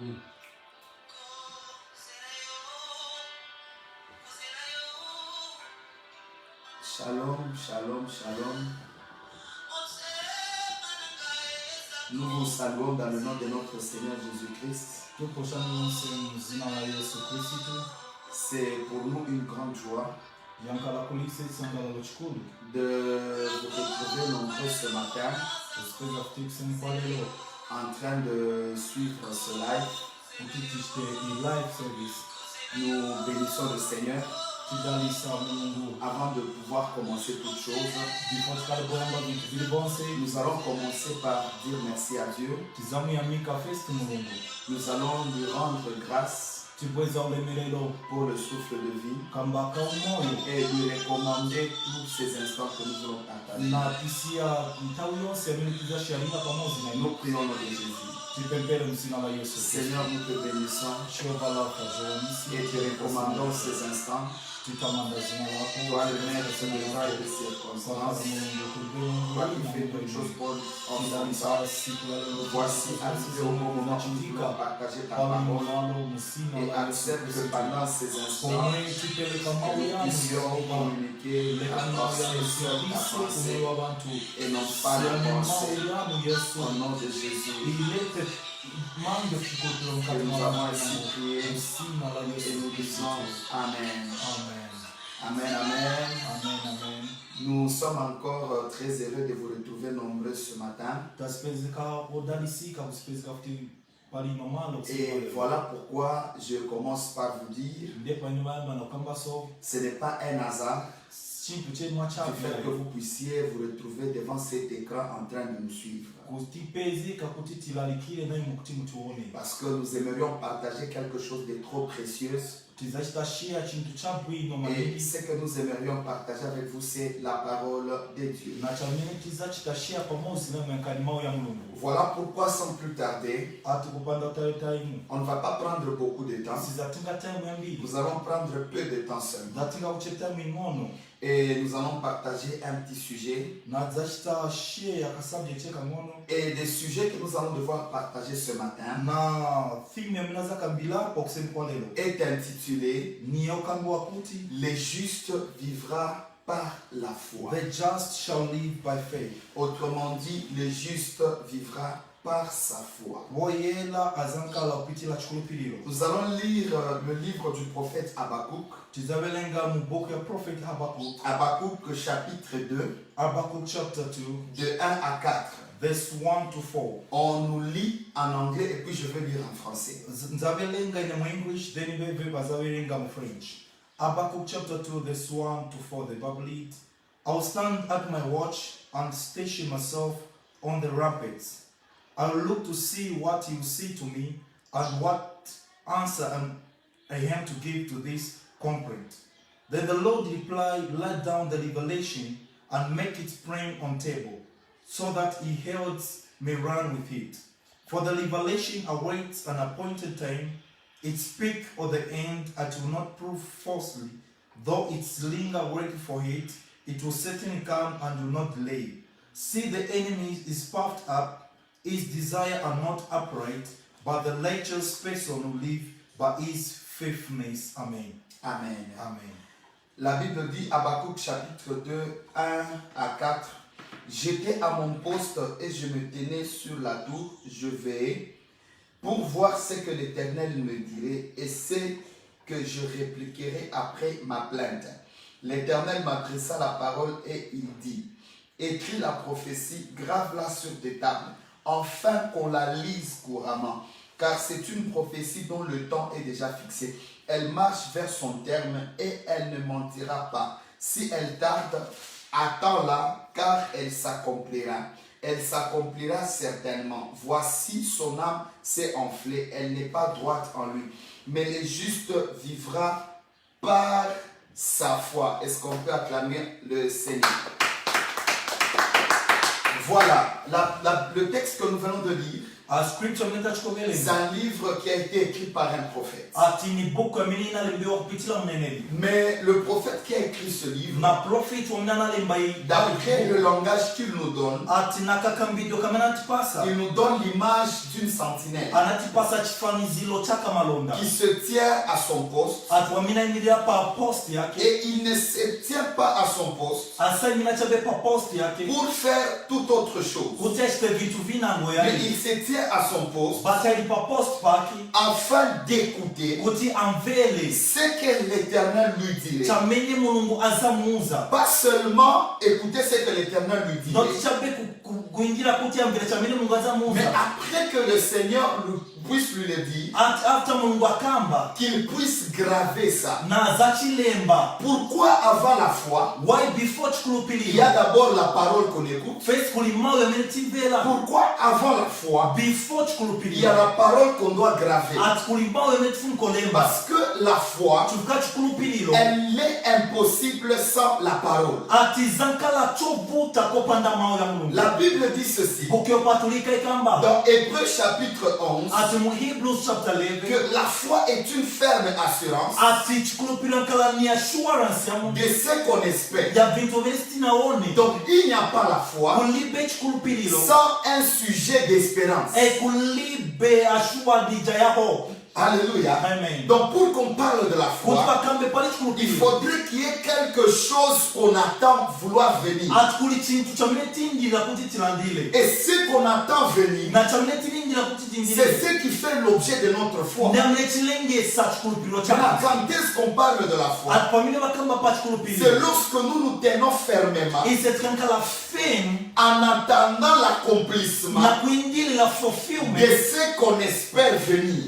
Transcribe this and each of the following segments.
Oui. Shalom, shalom, shalom. Nous vous saluons dans le nom de notre Seigneur Jésus-Christ. C'est pour nous une grande joie de vous retrouver nombreux ce matin en train de suivre ce live. Nous bénissons le Seigneur. Avant de pouvoir commencer toute chose, nous allons commencer par dire merci à Dieu. Nous allons lui rendre grâce pour le souffle de vie et lui recommander tous ces instants que nous allons partager. Nous prions au nom de Jésus. Seigneur, nous te bénissons et te recommandons ces instants. Toi le maître de droit et de circonstances, toi qui fais toutes choses bonnes en son temps, voici arrivé au moment où nous voulons partager ta parole et accepte que pendant ces instants, nous puissions communiquer la pensée sur ta pensée et non pas la pensée au nom de Jésus. Et nous avons ainsi prié et nous disons Amen. Amen, amen. Amen. Nous sommes encore très heureux de vous retrouver nombreux ce matin. Et voilà pourquoi je commence par vous dire, ce n'est pas un hasard du fait que vous puissiez vous retrouver devant cet écran en train de nous suivre. Parce que nous aimerions partager quelque chose de trop précieux. Et ce que nous aimerions partager avec vous, c'est la parole de Dieu. Voilà pourquoi, sans plus tarder, on ne va pas prendre beaucoup de temps. Nous allons prendre peu de temps seulement. Et nous allons partager un petit sujet. Et des sujets que nous allons devoir partager ce matin est intitulé Les justes vivra par la foi. The just shall live by faith. Autrement dit, le juste vivra par sa foi. Nous allons lire le livre du prophète Habakkuk. Habakkuk chapitre 2, de 1 à 4. Verse 1 to 4. On nous lit en anglais et puis je vais lire en français. Habakkuk chapter 2, verse 1 to 4, the Bible reads, I will stand at my watch and station myself on the ramparts. I will look to see what you say to me and what answer I am to give to this complaint. Then the Lord replied, let down the revelation and make it plain on table, so that he heralds may run with it. For the revelation awaits an appointed time. It speaks of the end and will not prove falsely. Though its linger wait for it, it will certainly come and will not delay. See, the enemy is puffed up, his desire are not upright, but the righteous person will live by his faithfulness. Amen. Amen. Amen. La Bible dit, Habakkuk chapitre 2, 1 à 4. J'étais à mon poste et je me tenais sur la tour, je veillais pour voir ce que l'Éternel me dirait et ce que je répliquerai après ma plainte. L'Éternel m'adressa la parole et il dit, écris la prophétie, grave-la sur des tables, afin qu'on la lise couramment, car c'est une prophétie dont le temps est déjà fixé. Elle marche vers son terme et elle ne mentira pas. Si elle tarde, attends-la, car elle s'accomplira. Elle s'accomplira certainement. Voici, son âme s'est enflée, elle n'est pas droite en lui. Mais le juste vivra par sa foi. Est-ce qu'on peut acclamer le Seigneur? Voilà, le texte que nous venons de lire A scripture mneta C'est chikovelenga. un livre qui a été écrit par un prophète. Ati ni buku amini inalembewa kupitia mneneli. Mais le prophète qui a écrit ce livre, Na prophet wamna nalemba hii. d'après le langage qu'il nous donne, Ati nakakambido kama natipasa. il nous donne l'image d'une sentinelle Anatipasa chifanizilo chaka malonda. qui se tient à son poste Ati wamina imilia pa post yake. et il ne se tient pas à son poste Asa imina chabe pa post yake. pour faire toute autre chose. Kuteshte vitu vinango Mais yake. il se tient à son poste Basi alipa post paki. afin d'écouter Kuti amvele. ce que l'Éternel lui dirait. Chamene mulungu azamuza. Pas seulement écouter ce que l'Éternel lui Donc dirait, chabe kuingira kuti amvele chamene mulungu mais azamuza. après que le Seigneur puisse lui le dire, After mulungu akamba. qu'il puisse graver ça. Na zachilemba. Pourquoi avant la foi, Why before il y chikulupili? a d'abord la parole qu'on écoute? First kulimawe menetivela. Pourquoi avant la foi, Before il chikulupili. y a la parole qu'on doit graver? At kulimawe metfun kolemba. Parce que la foi, Chuka chikulupililo. elle est impossible sans la parole. Ati zankala chobuta kopanda mao ya mulungu. La Bible dit ceci, Ukiyopatulika ikamba. dans Hébreux chapitre 11, Ati mu Hebrews chapter 11. que la foi est une ferme assurance Ati chikulupilo nkala ni assurance ya mungu. de ce qu'on espère. Ya vitu vesti naone. Donc il n'y a pas la foi Kulibe chikulupililo. sans un sujet d'espérance. Kulibe ashua dija yaho. Alléluia. Amen. Donc pour qu'on parle de la foi, Kutuka kambe pali il chikulupililo. faudrait qu'il y ait quelque chose qu'on attend vouloir venir. Ati kuli chintu chamene tindila kuti tilandile. Et ce qu'on attend venir, Na chamene tilindila kuti c'est tindile. ce qui fait l'objet de notre foi. Ndamne chilenge sa chikulupilo Maintenant, chaka. quand est-ce qu'on parle de la foi? Ati pamine bakamba pa chikulupililo. C'est lorsque nous nous tenons fermement Isetkankala fame en attendant l'accomplissement na kuindilila de fulfillment. ce qu'on espère venir.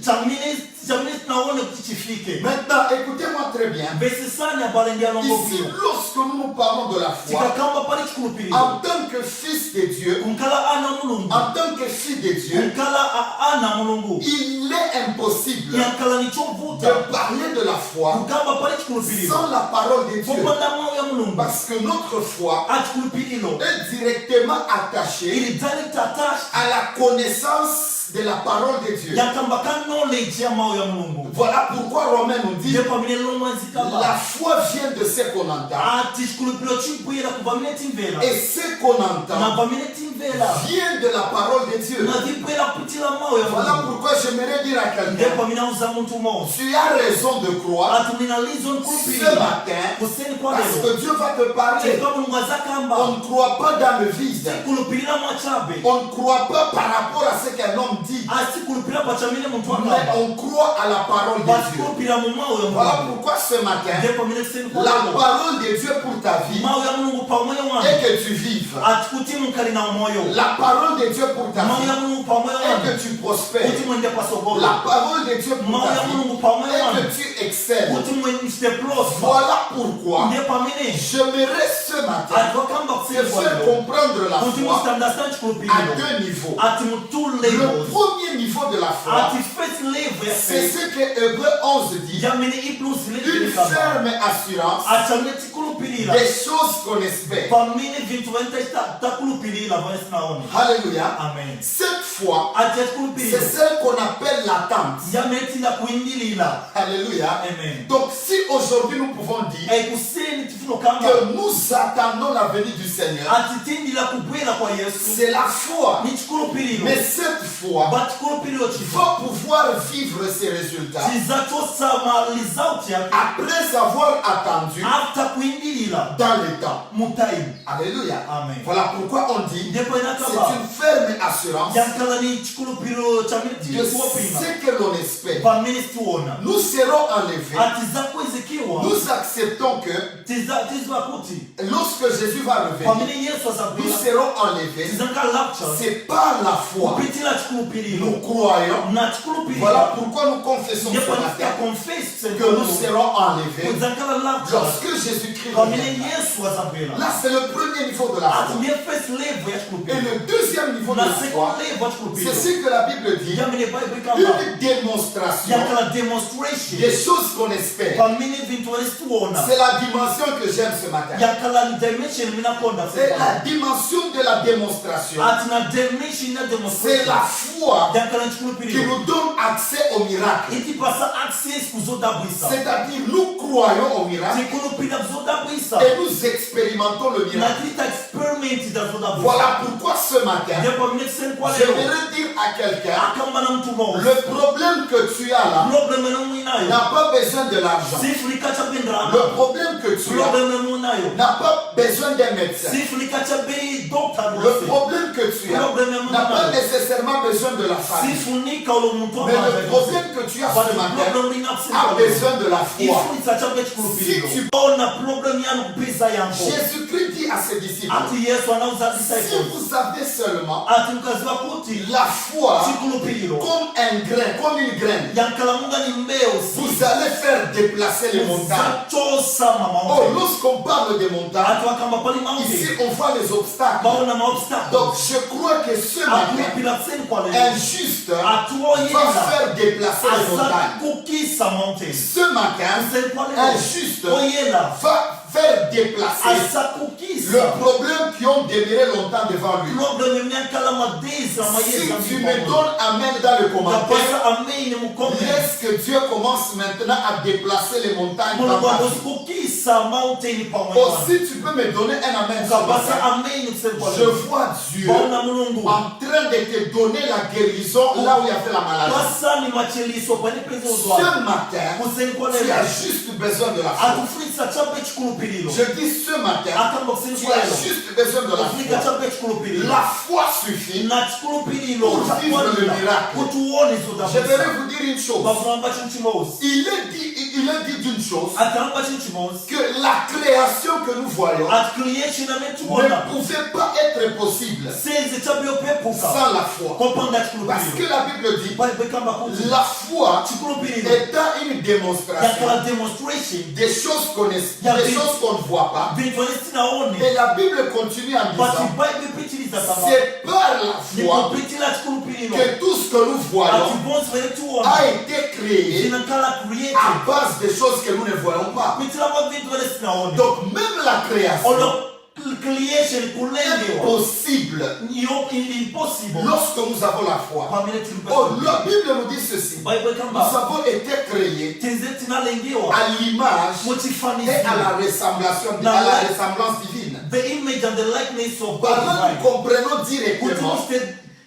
Chamene tunaone kuti chifike. Maintenant, écoutez-moi très bien. Bese sana balenge alongo Ici, bio. lorsque nous nous parlons de la foi, Tikakamba pali chikulupililo. en tant que fils de Dieu, Kunkala ana mulungu. en tant que fille de Dieu, Kunkala ana mulungu. il est impossible Yankala ni de chobuta. parler de la foi Kukamba pali chikulupililo. sans la parole de Dieu. Popanda mao ya mulungu. Parce que notre foi Ati chikulupililo. est directement attachée Ili direct attached. à la connaissance de la parole de Dieu. Yakamba ka knowledge ya mao ya mulungu. Voilà pourquoi Romain nous dit Ndipo mine lomwanzi la kaba. foi vient de ce qu'on entend Ati chikulupilo chibwira kuva mine timvela. et ce qu'on entend Na va mine timvela. vient de la parole de Dieu. Na vibwira kutila mao ya Voilà mulungu. pourquoi j'aimerais dire à quelqu'un, Ndipo mina uza muntu mo. tu as raison de croire Ati mina reason ce kulupilila. matin Kuseni kwa parce lelo. que Dieu va te parler. Cheka mulungu azakamba. On ne croit pas dans le vide. Kulupilila mwachabe. On ne croit pas par rapport à ce qu'un homme dit, Asi kulupila pachamine muntu mais akamba. on croit à la parole de Basi Dieu. kulupila mu mao ya Voilà mulungu. pourquoi ce matin, Ndipo mine kuseni kwa la lelo. parole de Dieu pour ta vie Mao ya mulungu pa moyo wangu. est que tu vives. Ati kuti mukali na moyo. La parole de Dieu pour ta Mao vie ya mulungu pa moyo est wangu. que tu prospères. Kuti mwende pasogolo. La parole de Dieu pour Mao ta ya vie mulungu pa moyo est wangu. que tu excelles. Kuti mwende prosper. Voilà pourquoi Ndipo mine. j'aimerais ce matin Ati wakamba te kuseni kwa faire lelo. comprendre la Kuti foi mustandastand à chikulupililo. deux niveaux. Ati mu two Le levels. premier niveau de la foi, Ati first level ya c'est faith. ce que Hébreux 11 dit, Yamene iplus une level kamba. ferme assurance Achamne tikulupilila. des choses qu'on espère. Pamine vintu venta takulupilila vansi naone. Alléluia. Amen. Cette foi, Ati c'est tikulupilila. celle qu'on appelle l'attente. Yametinda kuindilila. Alléluia. Amen. Donc si aujourd'hui nous pouvons dire Kuseni tifuno kamba. que nous attendons la venue du Seigneur, Ati tindila kubwela kwa Yesu. c'est la foi. Ni chikulupililo. Mais cette foi But chikulupililo chifu. va pouvoir vivre ses résultats Tizatosama result yake. après avoir attendu After kuindilila. dans le temps. Mutaimu. Alléluia. Amen. Voilà pourquoi on dit Ndipo c'est inakaba. une ferme assurance Yankala ni chikulupililo chamine de tifuopima. ce que l'on espère. Pamine tuona. Nous serons enlevés. Ati zakwezekiwa. Nous acceptons que Tizwa kuti. lorsque Jésus va revenir, Pamine Yesu nous azabwela. serons enlevés. Tizanka rapture. C'est par la foi. Kupitila chikulupililo. Nous croyons. Na chikulupililo. Voilà pourquoi nous confessons Ndipo ce matin confess que nous serons enlevés Kuzankala rapture. lorsque Jésus-Christ Pamine reviendra. Yesu azabwela. Là, c'est le premier niveau de la Ati foi. ndiye first level ya Et chikulupililo. le deuxième niveau de Na la second foi, level ya c'est chikulupililo. ce que la Bible dit, Yamene Bible kamba. une démonstration yakala demonstration des choses qu'on espère. pamene vintu walituona C'est la dimension que j'aime ce matin. yakala dimension minakonda C'est la dimension de la démonstration. atina dimension na C'est demonstration la foi yakala qui chikulupiriro nous donne accès au miracle. itipasa access kuzodabwisa C'est-à-dire, nous croyons au miracle tikulupira kuzodabwisa et nous expérimentons le miracle. natita experiment zazodabwisa Voilà pourquoi ce matin, ndipo mnexen kwa leo j'aimerais dire à quelqu'un, akamba na mtu mmoja le problème que tu as là problem nayo n'a pas besoin de l'argent. sifulika cha bendra Le problème que tu as problem nayo n'a pas besoin d'un médecin. sifulika cha bei doctor Le problème que tu as n'a pas nécessairement besoin de la famille. sifunika ulo muntu Mais le problème que tu as ce matin a besoin de la foi. ifunisa cha Si tu ona problem yanu kupisa yangu Jésus-Christ dit à ses disciples, ati Yesu anauza si disciples vous avez seulement ati mkaziwa kuti la foi chikulupiriro comme un grain, comme une graine, yankala munga ni mbeo vous allez faire déplacer les montagnes. zachosa Oh, mama lorsqu'on parle des montagnes, ati wakamba pali ici mountain on voit les obstacles. baona maobstacle Donc je crois que ce matin, akulupira tseni kwa leo un juste va atuoyela faire déplacer les aza montagnes. kukisa mountain Ce matin, tseni kwa un leo juste oyela va faire déplacer asa kukisa le problème qui ont demeuré longtemps devant lui. problem myakala madeza Si mayeza tu me donnes amen dans le commentaire, kapasa ameni mukome laisse que Dieu commence maintenant à déplacer les montagnes dans mulungu ta vie. kukisa mountain pamoja Oh, si tu peux me donner un amen ce kapasa matin, ameni tseni kwa je leo vois Dieu baona mulungu en train de te donner la guérison là où il y avait la maladie. pasa ni macheliso pani pezi uzwa Ce matin, kuseni kwa tu leo as juste besoin de la foi. atufundisa chape chikulupiriro Je dis ce matin, akamba kuseni tu kwa as leo juste besoin de la kufika foi. chape chikulupiriro La foi suffit. na chikulupiriro Pour vivre le miracle. kutuone Je zodabwisa vais vous dire une chose. bavamba chintu chimosi Il est dit d'une chose, akamba chintu chimosi que la création que nous voyons at creation ne ametuona pouvait pas être possible senze chabyopepuka sans la foi. kopanda Parce que chikulupiriro la Bible dit, balibekamba kuti la foi chikulupiriro étant une démonstration yakala demonstration des choses qu'on ne voit pas. vintu vanesitinaone Et la Bible continue en bati disant, baibepitiliza sama c'est par la foi nikupitila chikulupiriro que tout ce que nous ati voyons bonse venetuona a été créé zinakala created à base des choses que nous ne voyons pas. pitila kwa vintu vanesitinaone Donc même la création olo creation kulengewa possible impossible lorsque nous avons la foi. pamene Oh, la Bible nous dit ceci. Bible Nous kamba avons été créés tenze tinalengewa à l'image muchifanisi et à la ressemblance divine. the image and the likeness of Par God là, nous comprenons kuti directement muste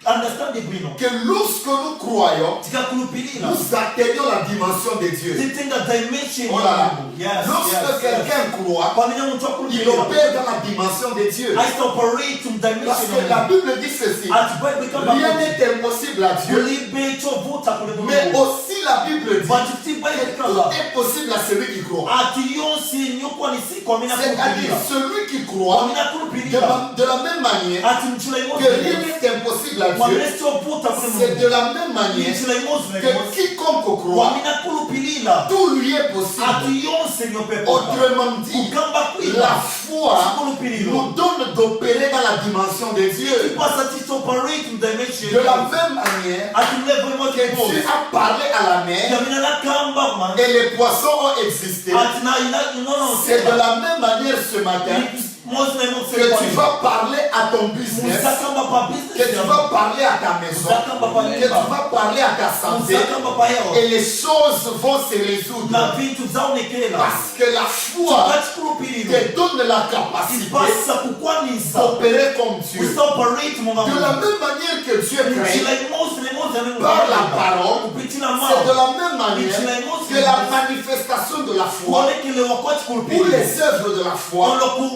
understand bwino que lorsque nous croyons, tikakulupirira nous atteignons la dimension de Dieu. titenga dimension Oh là là. yes Lorsque quelqu'un croit, pamene muntu il akulupirira opère dans la dimension de Dieu. I operate in Parce dimension que la Bible dit ceci. ati Bible kamba Rien n'est impossible à Dieu. kulibe chovuta kule Mais Mungu aussi la Bible dit but ti Bible que kamba tout est possible à celui qui croit. ati yonse nyokwa nisiko amina C'est-à-dire kulupirira celui qui croit amina kulupirira de la même manière ati mchula que rien n'est impossible à Dieu. mwamesi oputa kule C'est Mungu de la même manière mchula imozi que quiconque croit, wamina kulupirira tout lui est possible. ati yonse nyopepuka Autrement dit, kugamba kwila la foi chikulupiriro nous donne d'opérer dans la dimension de Dieu. ipasa ti operate in dimension De la même manière ati mlevo imozi que Dieu a parlé à la mer yamina nakamba man et les poissons ont existé. ati na ina no C'est de la même manière ce matin mozi na imozi que tu vas parler à ton business, musakamba pa que business tu vas parler à ta maison, que tu vas parler à ta santé musakamba pa health et les choses vont se résoudre. na vintu zaonekela Parce que la foi chikulupiriro te donne la capacité ipasa kukwanisa d'opérer comme Dieu. kusoperate munga De la même manière que Dieu crée mchila imozi na imozi ya Mungu par la parole, kupitila c'est de mao la même manière que la manifestation de la foi kuonekelewa kwa ou chikulupiriro les œuvres de la foi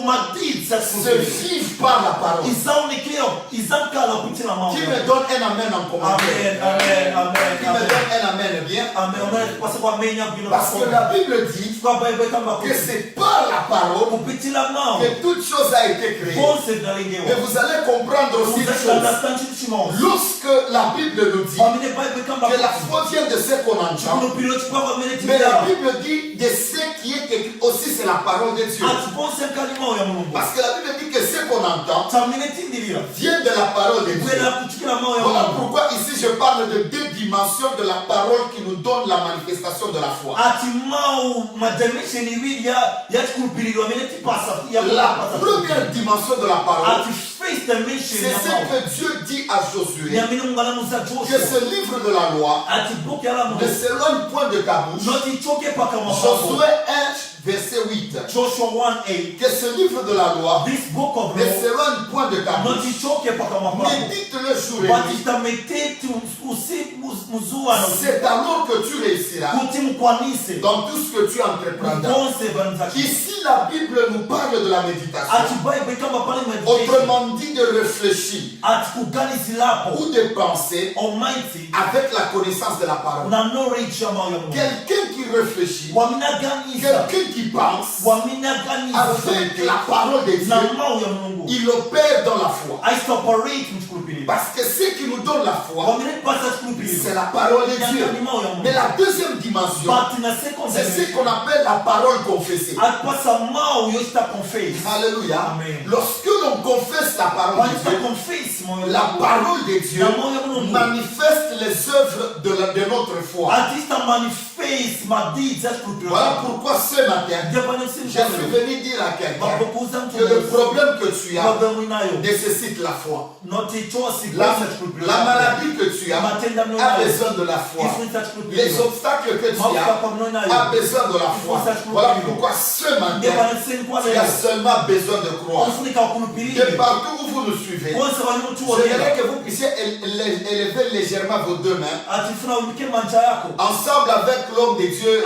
olokumaditsa se vivent par la parole. izaonekelewa izakala kupitila mao Qui me donne un amen en commentaire? amen amen Qui me amen donne un amen bien? amen amen pasa kwa menya bino Parce que la Bible dit kwa Bible kamba que c'est par la parole kupitila mao que toute chose a été créée. bonse Et dalengewa vous allez comprendre aussi une chose. understand chitu chimozi Lorsque la Bible nous dit pamene Bible kamba que la foi vient de ce qu'on entend, chikulupiriro chipava mene mais la chipava Bible dit de ce ce qui est écrit aussi, c'est la parole de Dieu. ati bonse kalima ya mulungu Parce que la Bible dit que ce qu'on entend taminetindilira vient de la parole de Dieu. bwera kuchikira mawu ya Voilà mulungu pourquoi ici je parle de deux dimensions de la parole qui nous donne la manifestation de la foi. ati mawu madimension ibiri yachikulupilirwa mene tipasa La première dimension de la parole, ati first dimension c'est ya ce mawu que Dieu dit à Josué, yamene mungalamuza que Joshua ce livre de la loi ati buku ya ne lamulo s'éloigne point de ta bouche. noti choke pakamwa pako Josué 1, verset 8. Joshua 1:8 Que ce livre de la loi this book of ne law s'éloigne point de ta noti bouche. choke pakamwa pako Médite-le jour et nuit. watitamete usiku muzuwa C'est alors que tu réussiras kuti mukwanise dans tout ce que tu entreprendras. konse vanzaki Ici, la Bible nous parle de la méditation. ati bible kamba pale meditation Autrement dit, de réfléchir ati kuganizilapo ou de penser almighty avec la connaissance de la parole. na knowledge ya mawu ya Mungu Quelqu'un qui réfléchit, waminaganiza quelqu'un qui pense waminaganiza avec la parole de Dieu, na mawu ya Mungu il opère dans la foi. aisitoperate mchikulupilira Parce que ce qui nous donne la foi, waminepasa c'est chikulupilira la parole de Dieu. yakani mawu ya Mungu Mais la deuxième dimension, but na second c'est ce dimension qu'on appelle la parole confessée. atipasa mawu yochita confess Alléluia. Amen. Lorsque l'on confesse la parole de wanita Dieu, confess mawu ya la Mungu parole de Dieu na mawu ya Mungu manifeste les œuvres de notre foi. atista manifest madidi achikulupilira Voilà pourquoi ce matin, japane je suis venu dire à quelqu'un bapokuza que le mtu problème que tu as problemu inayo nécessite la foi. noti chosi La, kwesa chikulupilira la maladie que tu as matenda a mnonayo besoin de la foi. ifunisa Les chikulupilira obstacles que tu mafuta as kwa mnonayo a besoin de la foi. Voilà pourquoi ce matin, ndepaneseni kwa tu leo as seulement besoin de croire. ofunika De ukulupilire partout où vous nous suivez, konse valimutuonera j'aimerais que vous puissiez élever légèrement vos deux mains. atifuna umike manja yako Ensemble avec l'homme de Dieu,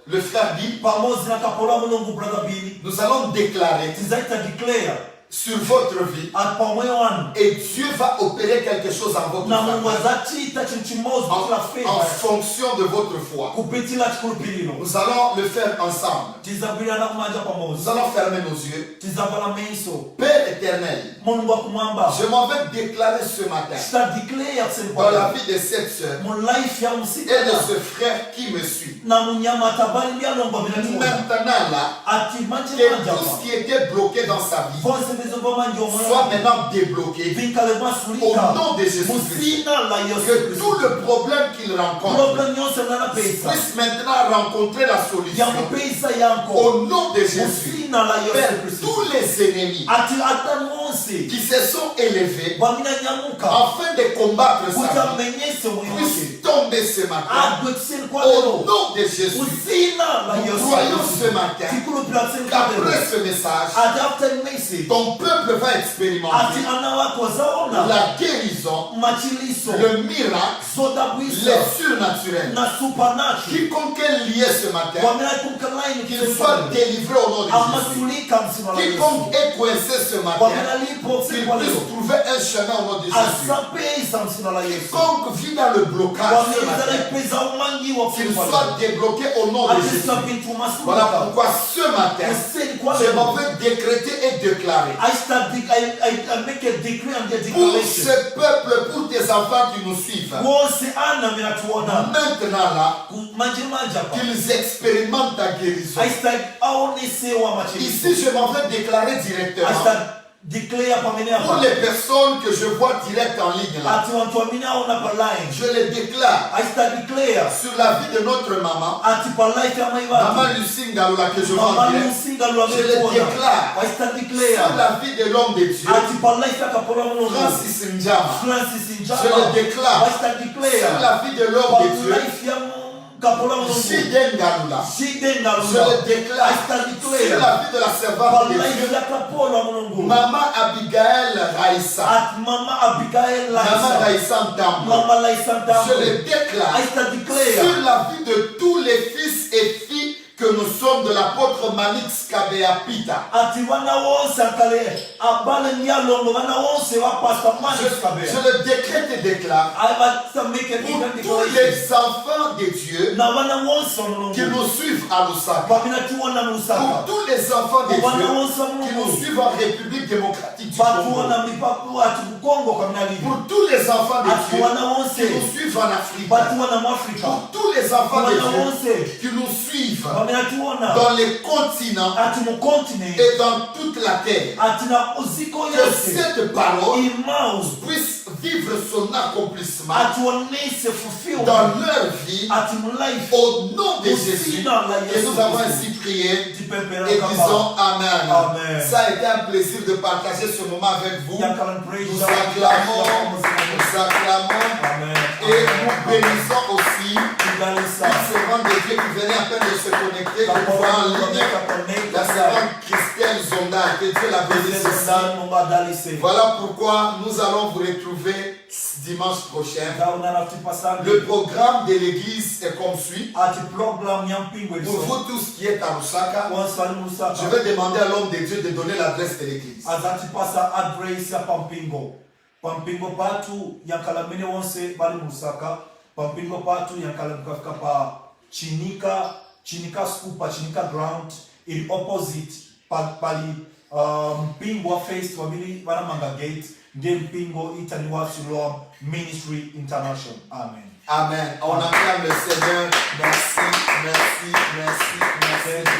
le frère Bill, pamozi na kapola mulungu brother Billy nous allons déclarer tizaita declare sur votre vie ati pamwe wanu et Dieu va opérer quelque chose en votre na Mungu vie azachita chintu chimozi kutila en feva fonction de votre foi. kupitila chikulupiliro Nous allons le faire ensemble. tizabwirana kumanja pamozi Nous allons fermer nos yeux. tizavala meiso Père éternel, mulungu wa kumwamba je m'en vais déclarer ce matin chita declare kuseni dans la kwa vie de cette sœur mu life ya et de musikana ce frère qui me suit. na munyama tabali byalongwa binatuona Maintenant là, ati manje que manja tout ce qui était bloqué dans sa vie vonse bizova manje omwana soit maintenant débloqué vinkale au mwasulika nom de Jésus-Christ. musina la Yesu Que Kristo tout le problème qu'il rencontre problem yonse nanapesa puisse maintenant rencontrer la solution yamupesa yanko au nom de Jésus. musina la Père, Yesu Kristo tous les ennemis ati ata monse qui se sont élevés vaminanyamuka afin de combattre sa kuti vie amenyese moyo wake puissent tomber ce matin agwetiseni kwa au lero nom de Jésus. musina la Nous Yesu croyons ce Kristo matin tikulupila kuseni kwa lero qu'après ce message, ati after message ton peuple va ati expérimenter ana wako zaona la guérison, machiliso le miracle, zodabwisa les surnaturels. na supernatural Quiconque est lié ce matin, waminalikumkalaini qu'il soit délivré au nom de Jésus. amasulika msima la Yesu Quiconque est coincé ce matin, waminalipo qu'il siku leo puisse trouver un chemin au nom de Jésus. asapesa msima la Yesu Quiconque vit dans le blocage ce matin, waminaliza umangiwa qu'il kufa soit débloqué au nom de Jésus. atisa bintu Voilà masulika pourquoi ce matin, kuseni kwa je m'en leo vais décréter et déclarer I make a decree and a pour declaration ce peuple, pour tes enfants qui nous suivent, wose ana minatuona maintenant là, manje manje hapa qu'ils expérimentent ta guérison. aista aonesewa machiliso Ici, je m'en vais déclarer directement aista declare pamene pour hapa les personnes que je vois direct en ligne là. ati wantu waminaona pa line Je les déclare aista declare sur la vie de notre maman, ati pa life ya mai watu Maman Lucie Ngalola, que je vois en mama direct, lusinga lwa Je le déclare. aista sur declare la vie de l'homme de Dieu, ati pa life ya kapola mulungu Francis Njama. Francis Je Njama le déclare aista sur declare la vie de l'homme pa de Dieu, life ya kapola mulungu Jide Ngalola. shidenga Je lwa le déclare aista sur declare la vie de la pa servante de Dieu, life ya kapola mulungu Maman Abigail Raïssa. ati mama Abigail Maman Laisa Raïssa Ntambo. mama Laisa Je Ntambo le déclare aista declare sur la vie de tous les fils et filles que nous sommes de l'apôtre Manix Kabea Pita. ati vana wonse akale abale nyalongo vana wonse wa pastor Manix Je Kabea le décrète et déclare ava make a pour different tous declaration les enfants de Dieu na vana wonse wa qui mulungu nous suivent à Lusaka, vaminatuona pour musaka tous les enfants de vana Dieu wonse wa qui nous mulungu suivent en République démocratique du Congo, vatuona mipapu ati kukongo kwa minalivyo pour tous les enfants de ati Dieu wana qui wonse nous suivent en Afrique, vatuona mu Afrika pour tous tous les enfants de Wana Dieu wonse qui nous suivent wamenatuona dans les continents ati mukontinent et dans toute la terre. ati na uziko Que yose cette parole imaus puisse vivre son accomplissement ati onese fulfillment dans leur vie ati mulife au nom de Jésus. Et nous avons ainsi prié et disons Amen. Amen. Ça a été un plaisir de partager ce moment avec vous. Nous acclamons Amen. et nous bénissons aussi les servantes de Dieu qui venaient à peine de se connecter, que nous voyons en ligne, la servante Christelle Zonda, que Dieu la bénisse aussi. Voilà pourquoi nous allons vous retrouver dimanche prochain. Le programme de l'église est comme suit. Pour vous tous qui êtes à Lusaka, je vais demander à l'homme de Dieu de donner l'adresse de l'église. Pampingo patu yankalamene wonse bali Lusaka. Pampingo patu yankalamkafika pa Chinika Scupa, Chinika Ground, in opposite pali mpingo face wabili Wanamanga Gate, nge mpingo itaniwa Siloam Ministry International. Amen. Amen. On acclame le Seigneur. Merci, merci, merci, merci.